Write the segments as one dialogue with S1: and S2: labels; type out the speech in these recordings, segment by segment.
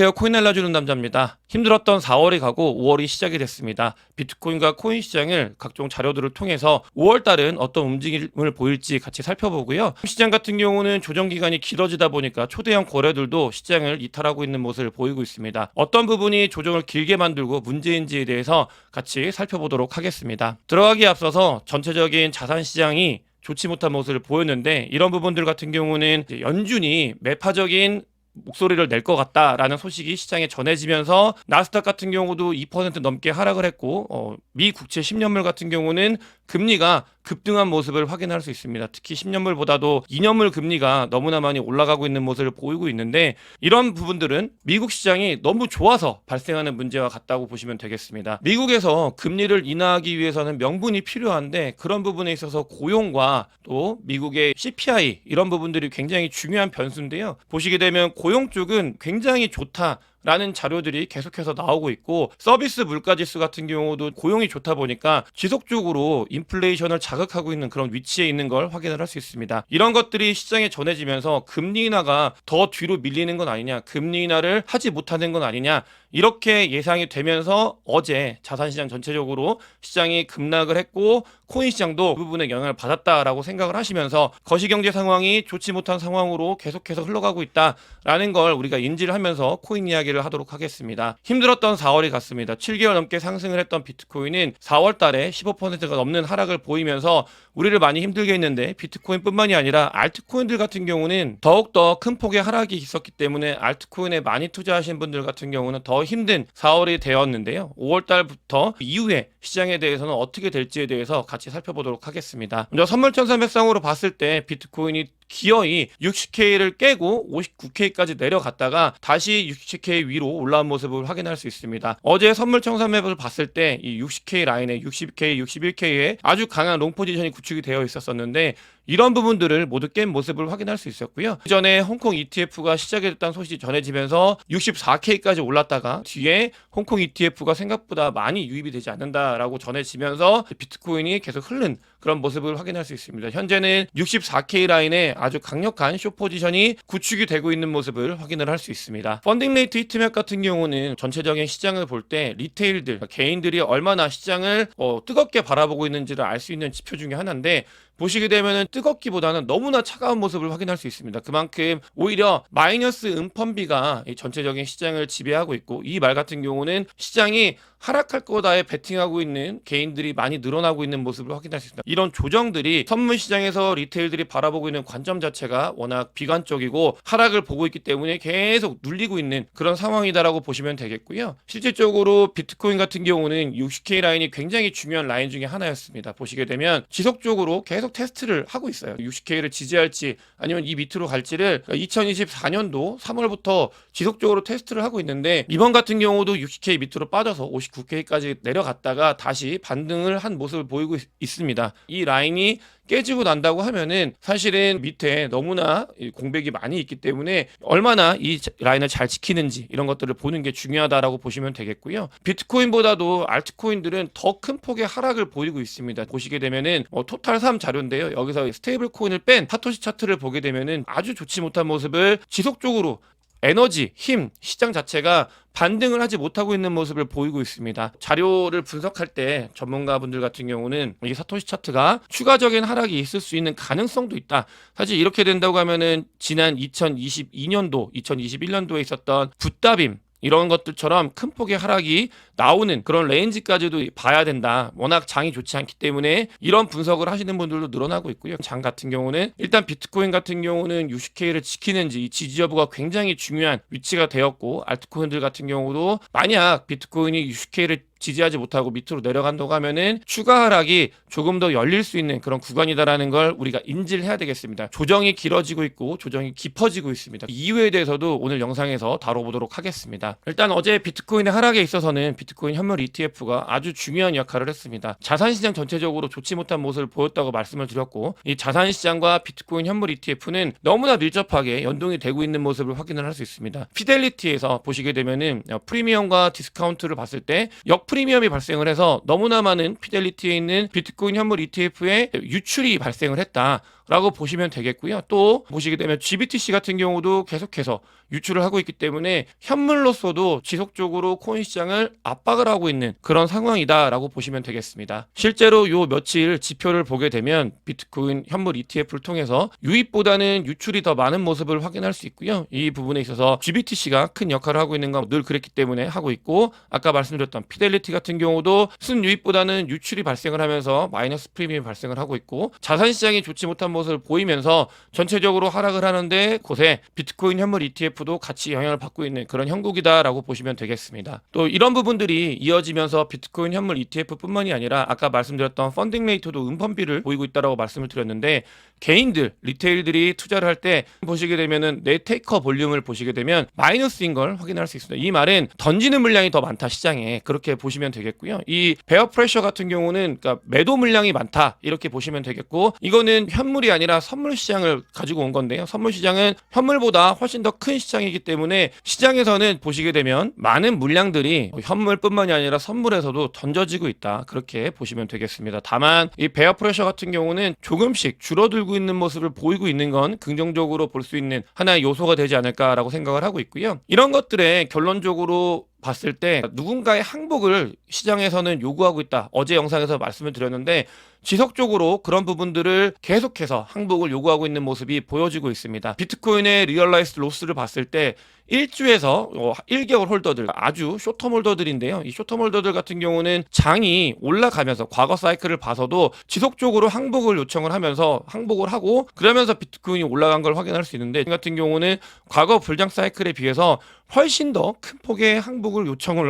S1: 안녕하세요. 코인 알려주는 남자입니다. 힘들었던 4월이 가고 5월이 시작이 됐습니다. 비트코인과 코인 시장을 각종 자료들을 통해서 5월 달은 어떤 움직임을 보일지 같이 살펴보고요. 시장 같은 경우는 조정 기간이 길어지다 보니까 초대형 거래들도 시장을 이탈하고 있는 모습을 보이고 있습니다. 어떤 부분이 조정을 길게 만들고 문제인지에 대해서 같이 살펴보도록 하겠습니다. 들어가기에 앞서서 전체적인 자산 시장이 좋지 못한 모습을 보였는데, 이런 부분들 같은 경우는 연준이 매파적인 목소리를 낼 것 같다라는 소식이 시장에 전해지면서 나스닥 같은 경우도 2% 넘게 하락을 했고, 미 국채 10년물 같은 경우는 금리가 급등한 모습을 확인할 수 있습니다. 특히 10년물보다도 2년물 금리가 너무나 많이 올라가고 있는 모습을 보이고 있는데, 이런 부분들은 미국 시장이 너무 좋아서 발생하는 문제와 같다고 보시면 되겠습니다. 미국에서 금리를 인하하기 위해서는 명분이 필요한데, 그런 부분에 있어서 고용과 또 미국의 CPI 이런 부분들이 굉장히 중요한 변수인데요. 보시게 되면 고용 쪽은 굉장히 좋다 라는 자료들이 계속해서 나오고 있고, 서비스 물가지수 같은 경우도 고용이 좋다 보니까 지속적으로 인플레이션을 자극하고 있는 그런 위치에 있는 걸 확인을 할 수 있습니다. 이런 것들이 시장에 전해지면서 금리 인하가 더 뒤로 밀리는 건 아니냐, 금리 인하를 하지 못하는 건 아니냐, 이렇게 예상이 되면서 어제 자산시장 전체적으로 시장이 급락을 했고, 코인 시장도 그 부분에 영향을 받았다라고 생각을 하시면서 거시경제 상황이 좋지 못한 상황으로 계속해서 흘러가고 있다라는 걸 우리가 인지를 하면서 코인 이야기를 하도록 하겠습니다. 힘들었던 4월이 갔습니다. 7개월 넘게 상승을 했던 비트코인은 4월 달에 15%가 넘는 하락을 보이면서 우리를 많이 힘들게 했는데, 비트코인뿐만이 아니라 알트코인들 같은 경우는 더욱더 큰 폭의 하락이 있었기 때문에 알트코인에 많이 투자하신 분들 같은 경우는 더 힘든 4월이 되었는데요. 5월 달부터 이후에 시장에 대해서는 어떻게 될지에 대해서 같이 살펴보도록 하겠습니다. 먼저 선물천사맥상으로 봤을 때 비트코인이 기어이 60K를 깨고 59K까지 내려갔다가 다시 60K 위로 올라온 모습을 확인할 수 있습니다. 어제 선물청산맵을 봤을 때 이 60K 라인에 60K, 61K에 아주 강한 롱 포지션이 구축이 되어 있었었는데, 이런 부분들을 모두 깬 모습을 확인할 수 있었고요. 그 전에 홍콩 ETF가 시작이 됐다는 소식이 전해지면서 64K까지 올랐다가 뒤에 홍콩 ETF가 생각보다 많이 유입이 되지 않는다라고 전해지면서 비트코인이 계속 흐른 그런 모습을 확인할 수 있습니다. 현재는 64K 라인에 아주 강력한 숏 포지션이 구축이 되고 있는 모습을 확인을 할 수 있습니다. 펀딩 레이트 히트맵 같은 경우는 전체적인 시장을 볼 때 리테일들, 개인들이 얼마나 시장을 뜨겁게 바라보고 있는지를 알 수 있는 지표 중에 하나인데, 보시게 되면은 뜨겁기보다는 너무나 차가운 모습을 확인할 수 있습니다. 그만큼 오히려 마이너스 음펀비가 전체적인 시장을 지배하고 있고, 이 말 같은 경우는 시장이 하락할 거다에 베팅하고 있는 개인들이 많이 늘어나고 있는 모습을 확인할 수 있습니다. 이런 조정들이 선물 시장에서 리테일들이 바라보고 있는 관점 자체가 워낙 비관적이고 하락을 보고 있기 때문에 계속 눌리고 있는 그런 상황이다라고 보시면 되겠고요. 실질적으로 비트코인 같은 경우는 60K 라인이 굉장히 중요한 라인 중에 하나였습니다. 보시게 되면 지속적으로 계속 테스트를 하고 있어요. 60K를 지지할지 아니면 이 밑으로 갈지를 2024년도 3월부터 지속적으로 테스트를 하고 있는데, 이번 같은 경우도 60K 밑으로 빠져서 59K까지 내려갔다가 다시 반등을 한 모습을 보이고 있습니다. 이 라인이 깨지고 난다고 하면은 사실은 밑에 너무나 공백이 많이 있기 때문에 얼마나 이 라인을 잘 지키는지 이런 것들을 보는 게 중요하다라고 보시면 되겠고요. 비트코인보다도 알트코인들은 더 큰 폭의 하락을 보이고 있습니다. 보시게 되면은 토탈 3 자료인데요. 여기서 스테이블 코인을 뺀 사토시 차트를 보게 되면은 아주 좋지 못한 모습을 지속적으로 에너지, 힘, 시장 자체가 반등을 하지 못하고 있는 모습을 보이고 있습니다. 자료를 분석할 때 전문가분들 같은 경우는 이 사토시 차트가 추가적인 하락이 있을 수 있는 가능성도 있다. 사실 이렇게 된다고 하면은 지난 2022년도, 2021년도에 있었던 붓다빔 이런 것들처럼 큰 폭의 하락이 나오는 그런 레인지까지도 봐야 된다. 워낙 장이 좋지 않기 때문에 이런 분석을 하시는 분들도 늘어나고 있고요. 장 같은 경우는 일단 비트코인 같은 경우는 60K를 지키는지 이 지지 여부가 굉장히 중요한 위치가 되었고, 알트코인들 같은 경우도 만약 비트코인이 60K를 지지하지 못하고 밑으로 내려간다고 하면은 추가 하락이 조금 더 열릴 수 있는 그런 구간이다라는 걸 우리가 인지를 해야 되겠습니다. 조정이 길어지고 있고 조정이 깊어지고 있습니다. 이유에 대해서도 오늘 영상에서 다뤄보도록 하겠습니다. 일단 어제 비트코인의 하락에 있어서는 비트코인 현물 ETF가 아주 중요한 역할을 했습니다. 자산시장 전체적으로 좋지 못한 모습을 보였다고 말씀을 드렸고, 이 자산시장과 비트코인 현물 ETF는 너무나 밀접하게 연동이 되고 있는 모습을 확인을 할 수 있습니다. 피델리티에서 보시게 되면은 프리미엄과 디스카운트를 봤을 때 프리미엄이 발생을 해서 너무나 많은 피델리티에 있는 비트코인 현물 ETF에 유출이 발생을 했다. 라고 보시면 되겠고요. 또 보시게 되면 GBTC 같은 경우도 계속해서 유출을 하고 있기 때문에 현물로서도 지속적으로 코인 시장을 압박을 하고 있는 그런 상황이다라고 보시면 되겠습니다. 실제로 요 며칠 지표를 보게 되면 비트코인 현물 ETF를 통해서 유입보다는 유출이 더 많은 모습을 확인할 수 있고요. 이 부분에 있어서 GBTC가 큰 역할을 하고 있는 건 늘 그랬기 때문에 하고 있고, 아까 말씀드렸던 피델리티 같은 경우도 순유입보다는 유출이 발생을 하면서 마이너스 프리미엄이 발생을 하고 있고, 자산시장이 좋지 못한 모습을 보이면서 전체적으로 하락을 하는데 곳에 비트코인 현물 ETF도 같이 영향을 받고 있는 그런 형국이다라고 보시면 되겠습니다. 또 이런 부분들이 이어지면서 비트코인 현물 ETF뿐만이 아니라 아까 말씀드렸던 펀딩 레이트도 음펀비를 보이고 있다라고 말씀을 드렸는데, 개인들, 리테일들이 투자를 할 때 보시게 되면은 내 테이커 볼륨을 보시게 되면 마이너스인 걸 확인할 수 있습니다. 이 말은 던지는 물량이 더 많다 시장에, 그렇게 보시면 되겠고요. 이 베어 프레셔 같은 경우는 그러니까 매도 물량이 많다 이렇게 보시면 되겠고, 이거는 현물이 아니라 선물 시장을 가지고 온 건데요. 선물 시장은 현물보다 훨씬 더 큰 시장이기 때문에 시장에서는 보시게 되면 많은 물량들이 현물뿐만이 아니라 선물에서도 던져지고 있다, 그렇게 보시면 되겠습니다. 다만 이 베어 프레셔 같은 경우는 조금씩 줄어들고 있는 모습을 보이고 있는 건 긍정적으로 볼 수 있는 하나의 요소가 되지 않을까라고 생각을 하고 있고요. 이런 것들에 결론적으로 봤을 때 누군가의 항복을 시장에서는 요구하고 있다. 어제 영상에서 말씀을 드렸는데 지속적으로 그런 부분들을 계속해서 항복을 요구하고 있는 모습이 보여지고 있습니다. 비트코인의 리얼라이즈 로스를 봤을 때 1주에서 1개월 홀더들, 아주 쇼텀 홀더들인데요. 이 쇼텀 홀더들 같은 경우는 장이 올라가면서 과거 사이클을 봐서도 지속적으로 항복을 요청을 하면서 항복을 하고, 그러면서 비트코인이 올라간 걸 확인할 수 있는데, 이 같은 경우는 과거 불장 사이클에 비해서 훨씬 더 큰 폭의 항복을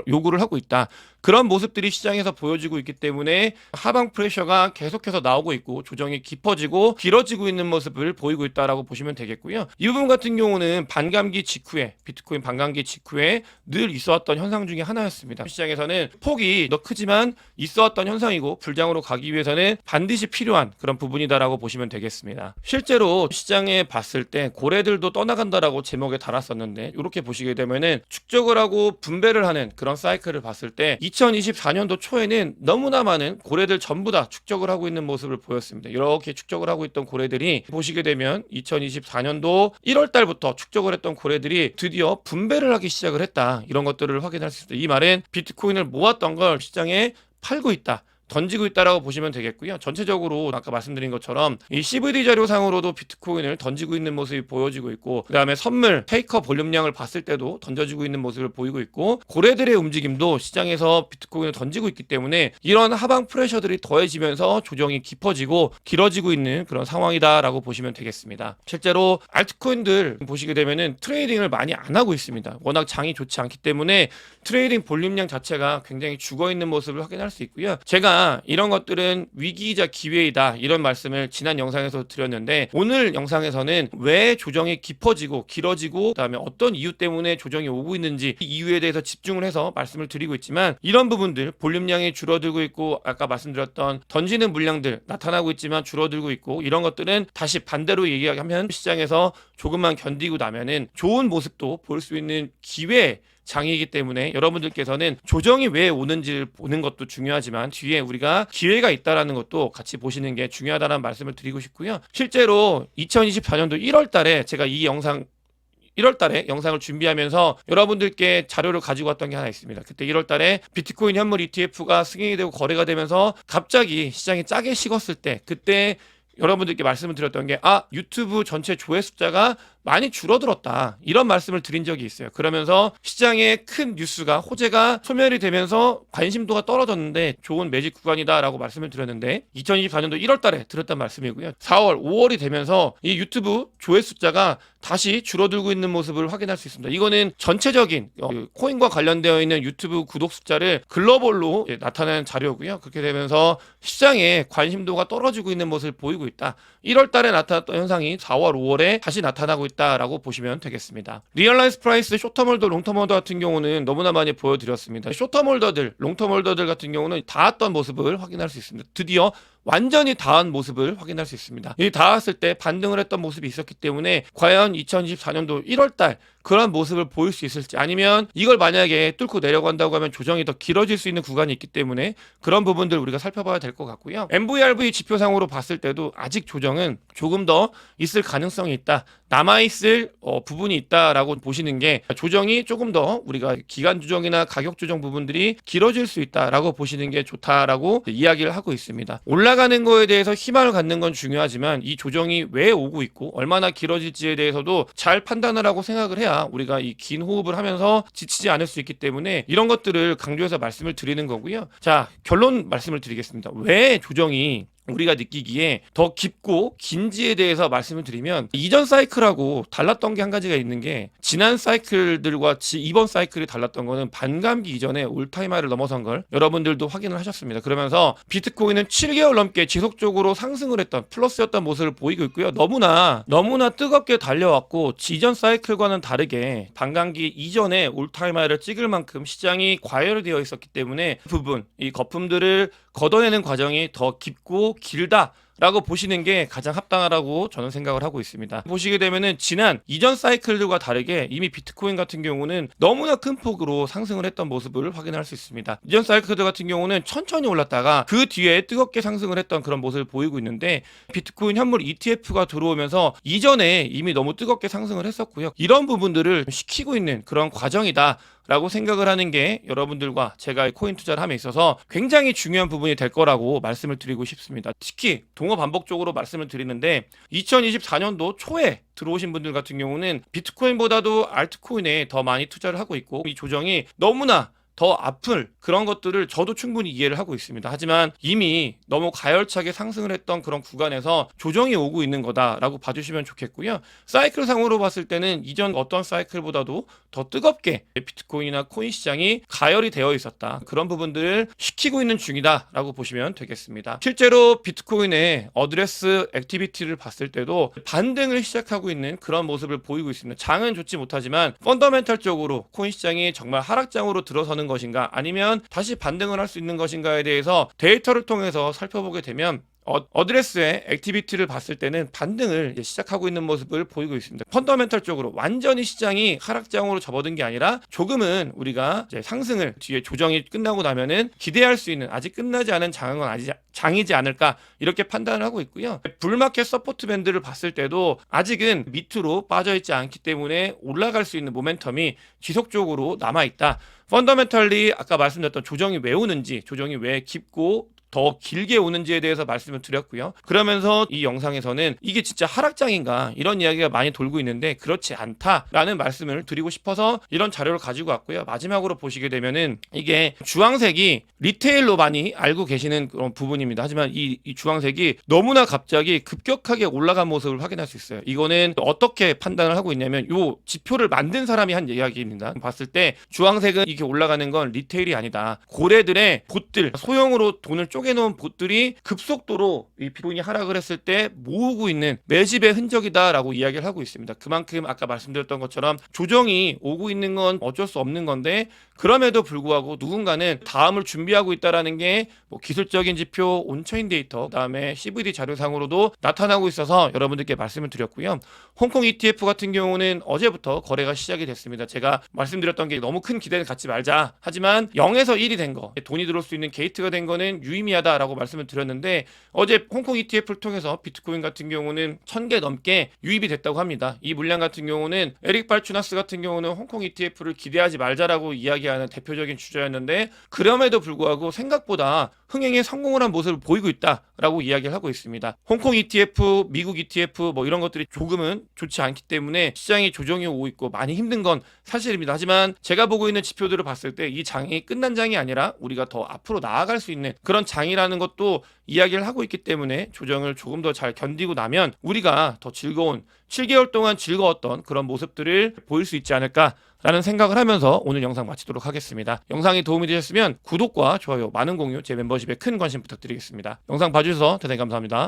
S1: 요구를 하고 있다. 그런 모습들이 시장에서 보여지고 있기 때문에 하방 프레셔가 계속해서 나오고 있고 조정이 깊어지고 길어지고 있는 모습을 보이고 있다라고 보시면 되겠고요. 이 부분 같은 경우는 반감기 직후에, 비트코인 반감기 직후에 늘 있어왔던 현상 중에 하나였습니다. 시장에서는 폭이 더 크지만 있어왔던 현상이고 불장으로 가기 위해서는 반드시 필요한 그런 부분이다라고 보시면 되겠습니다. 실제로 시장에 봤을 때 고래들도 떠나간다라고 제목에 달았었는데, 이렇게 보시게 되면은 축적을 하고 분배를 하는 그런 사이클을 봤을 때 2024년도 초에는 너무나 많은 고래들 전부 다 축적을 하고 있는 모습을 보였습니다. 이렇게 축적을 하고 있던 고래들이 보시게 되면 2024년도 1월 달부터 축적을 했던 고래들이 드디어 분배를 하기 시작을 했다. 이런 것들을 확인할 수 있습니다. 이 말은 비트코인을 모았던 걸 시장에 팔고 있다, 던지고 있다라고 보시면 되겠고요. 전체적으로 아까 말씀드린 것처럼 이 CVD 자료상으로도 비트코인을 던지고 있는 모습이 보여지고 있고, 그 다음에 선물 테이커 볼륨량을 봤을 때도 던져지고 있는 모습을 보이고 있고, 고래들의 움직임도 시장에서 비트코인을 던지고 있기 때문에 이런 하방 프레셔들이 더해지면서 조정이 깊어지고 길어지고 있는 그런 상황이다라고 보시면 되겠습니다. 실제로 알트코인들 보시게 되면은 트레이딩을 많이 안 하고 있습니다. 워낙 장이 좋지 않기 때문에 트레이딩 볼륨량 자체가 굉장히 죽어 있는 모습을 확인할 수 있고요. 제가 이런 것들은 위기이자 기회이다, 이런 말씀을 지난 영상에서 드렸는데, 오늘 영상에서는 왜 조정이 깊어지고 길어지고 그다음에 어떤 이유 때문에 조정이 오고 있는지 이 이유에 대해서 집중을 해서 말씀을 드리고 있지만, 이런 부분들 볼륨량이 줄어들고 있고 아까 말씀드렸던 던지는 물량들 나타나고 있지만 줄어들고 있고, 이런 것들은 다시 반대로 얘기하면 시장에서 조금만 견디고 나면은 좋은 모습도 볼 수 있는 기회 장이기 때문에 여러분들께서는 조정이 왜 오는지를 보는 것도 중요하지만 뒤에 우리가 기회가 있다라는 것도 같이 보시는 게 중요하다는 말씀을 드리고 싶고요. 실제로 2024년도 1월 달에 제가 이 영상 1월 달에 영상을 준비하면서 여러분들께 자료를 가지고 왔던 게 하나 있습니다. 그때 1월 달에 비트코인 현물 ETF가 승인이 되고 거래가 되면서 갑자기 시장이 짜게 식었을 때, 그때 여러분들께 말씀을 드렸던 게 유튜브 전체 조회 숫자가 많이 줄어들었다, 이런 말씀을 드린 적이 있어요. 그러면서 시장의 큰 뉴스가 호재가 소멸이 되면서 관심도가 떨어졌는데 좋은 매직 구간이다라고 말씀을 드렸는데, 2024년도 1월 달에 드렸단 말씀이고요. 4월, 5월이 되면서 이 유튜브 조회 숫자가 다시 줄어들고 있는 모습을 확인할 수 있습니다. 이거는 전체적인 코인과 관련되어 있는 유튜브 구독 숫자를 글로벌로 나타내는 자료고요. 그렇게 되면서 시장의 관심도가 떨어지고 있는 모습을 보이고 있다. 1월 달에 나타났던 현상이 4월, 5월에 다시 나타나고 있다라고 보시면 되겠습니다. 리얼라이즈 프라이스 숏텀 홀더, 롱텀 홀더 같은 경우는 너무나 많이 보여드렸습니다. 숏텀 홀더들, 롱텀 홀더들 같은 경우는 닿았던 모습을 확인할 수 있습니다. 드디어 완전히 닿은 모습을 확인할 수 있습니다. 이 닿았을 때 반등을 했던 모습이 있었기 때문에 과연 2024년도 1월달 그런 모습을 보일 수 있을지, 아니면 이걸 만약에 뚫고 내려간다고 하면 조정이 더 길어질 수 있는 구간이 있기 때문에 그런 부분들 우리가 살펴봐야 될 것 같고요. MVRV 지표상으로 봤을 때도 아직 조정은 조금 더 있을 가능성이 있다, 남아있을 부분이 있다라고 보시는 게, 조정이 조금 더 우리가 기간 조정이나 가격 조정 부분들이 길어질 수 있다라고 보시는 게 좋다라고 이야기를 하고 있습니다. 올라가는 거에 대해서 희망을 갖는 건 중요하지만 이 조정이 왜 오고 있고 얼마나 길어질지에 대해서도 잘 판단을 하고 생각을 해야 우리가 이 긴 호흡을 하면서 지치지 않을 수 있기 때문에 이런 것들을 강조해서 말씀을 드리는 거고요. 자, 결론 말씀을 드리겠습니다. 왜 조정이 우리가 느끼기에 더 깊고 긴지에 대해서 말씀을 드리면, 이전 사이클하고 달랐던 게 한 가지가 있는 게, 지난 사이클들과 이번 사이클이 달랐던 거는 반감기 이전에 올타임하이를 넘어선 걸 여러분들도 확인을 하셨습니다. 그러면서 비트코인은 7개월 넘게 지속적으로 상승을 했던 플러스였던 모습을 보이고 있고요. 너무나 뜨겁게 달려왔고, 이전 사이클과는 다르게 반감기 이전에 올타임하이를 찍을 만큼 시장이 과열되어 있었기 때문에 그 부분, 이 거품들을 걷어내는 과정이 더 깊고 길다라고 보시는 게 가장 합당하다고 저는 생각을 하고 있습니다. 보시게 되면은 이전 사이클들과 다르게 이미 비트코인 같은 경우는 너무나 큰 폭으로 상승을 했던 모습을 확인할 수 있습니다. 이전 사이클들 같은 경우는 천천히 올랐다가 그 뒤에 뜨겁게 상승을 했던 그런 모습을 보이고 있는데, 비트코인 현물 ETF가 들어오면서 이전에 이미 너무 뜨겁게 상승을 했었고요. 이런 부분들을 시키고 있는 그런 과정이다 라고 생각을 하는 게 여러분들과 제가 코인 투자를 함에 있어서 굉장히 중요한 부분이 될 거라고 말씀을 드리고 싶습니다. 특히 동어 반복적으로 말씀을 드리는데, 2024년도 초에 들어오신 분들 같은 경우는 비트코인보다도 알트코인에 더 많이 투자를 하고 있고, 이 조정이 너무나 더 아플 그런 것들을 저도 충분히 이해를 하고 있습니다. 하지만 이미 너무 가열차게 상승을 했던 그런 구간에서 조정이 오고 있는 거다라고 봐주시면 좋겠고요. 사이클 상으로 봤을 때는 이전 어떤 사이클보다도 더 뜨겁게 비트코인이나 코인 시장이 가열이 되어 있었다, 그런 부분들을 시키고 있는 중이다라고 보시면 되겠습니다. 실제로 비트코인의 어드레스 액티비티를 봤을 때도 반등을 시작하고 있는 그런 모습을 보이고 있습니다. 장은 좋지 못하지만 펀더멘탈적으로 코인 시장이 정말 하락장으로 들어서는 것인가, 아니면 다시 반등을 할 수 있는 것인가에 대해서 데이터를 통해서 살펴보게 되면, 어드레스의 액티비티를 봤을 때는 반등을 시작하고 있는 모습을 보이고 있습니다. 펀더멘탈적으로 완전히 시장이 하락장으로 접어든 게 아니라 조금은 우리가 이제 상승을 뒤에 조정이 끝나고 나면은 기대할 수 있는, 아직 끝나지 않은 장이지 않을까, 이렇게 판단을 하고 있고요. 불마켓 서포트 밴드를 봤을 때도 아직은 밑으로 빠져있지 않기 때문에 올라갈 수 있는 모멘텀이 지속적으로 남아있다. 펀더멘탈리 아까 말씀드렸던 조정이 왜 오는지, 조정이 왜 깊고 더 길게 오는지에 대해서 말씀을 드렸고요. 그러면서 이 영상에서는 이게 진짜 하락장인가, 이런 이야기가 많이 돌고 있는데 그렇지 않다라는 말씀을 드리고 싶어서 이런 자료를 가지고 왔고요. 마지막으로 보시게 되면은 이게 주황색이 리테일로 많이 알고 계시는 그런 부분입니다. 하지만 이 주황색이 너무나 갑자기 급격하게 올라간 모습을 확인할 수 있어요. 이거는 어떻게 판단을 하고 있냐면, 이 지표를 만든 사람이 한 이야기입니다. 봤을 때 주황색은 이게 올라가는 건 리테일이 아니다, 고래들의 봇들, 소형으로 돈을 쪼개놓은 봇들이 급속도로 이 비트코인이 하락을 했을 때 모으고 있는 매집의 흔적이다라고 이야기를 하고 있습니다. 그만큼 아까 말씀드렸던 것처럼 조정이 오고 있는 건 어쩔 수 없는 건데, 그럼에도 불구하고 누군가는 다음을 준비하고 있다라는 게 기술적인 지표, 온체인 데이터, 그다음에 CVD 자료상으로도 나타나고 있어서 여러분들께 말씀을 드렸고요. 홍콩 ETF 같은 경우는 어제부터 거래가 시작이 됐습니다. 제가 말씀드렸던 게 너무 큰 기대는 갖지 말자, 하지만 0에서 1이 된 거, 돈이 들어올 수 있는 게이트가 된 거는 유의미하다라고 말씀을 드렸는데, 어제 홍콩 ETF를 통해서 비트코인 같은 경우는 1000개 넘게 유입이 됐다고 합니다. 이 물량 같은 경우는 에릭 발추나스 같은 경우는 홍콩 ETF를 기대하지 말자라고 이야기하는 대표적인 주자였는데, 그럼에도 불구하고 생각보다 흥행에 성공을 한 모습을 보이고 있다라고 이야기를 하고 있습니다. 홍콩 ETF, 미국 ETF 이런 것들이 조금은 좋지 않기 때문에 시장이 조정이 오고 있고 많이 힘든 건 사실입니다. 하지만 제가 보고 있는 지표들을 봤을 때 이 장이 끝난 장이 아니라 우리가 더 앞으로 나아갈 수 있는 그런 장이라는 것도 이야기를 하고 있기 때문에, 조정을 조금 더 잘 견디고 나면 우리가 더 즐거운 7개월 동안 즐거웠던 그런 모습들을 보일 수 있지 않을까라는 생각을 하면서 오늘 영상 마치도록 하겠습니다. 영상이 도움이 되셨으면 구독과 좋아요, 많은 공유, 제 멤버십에 큰 관심 부탁드리겠습니다. 영상 봐주셔서 대단히 감사합니다.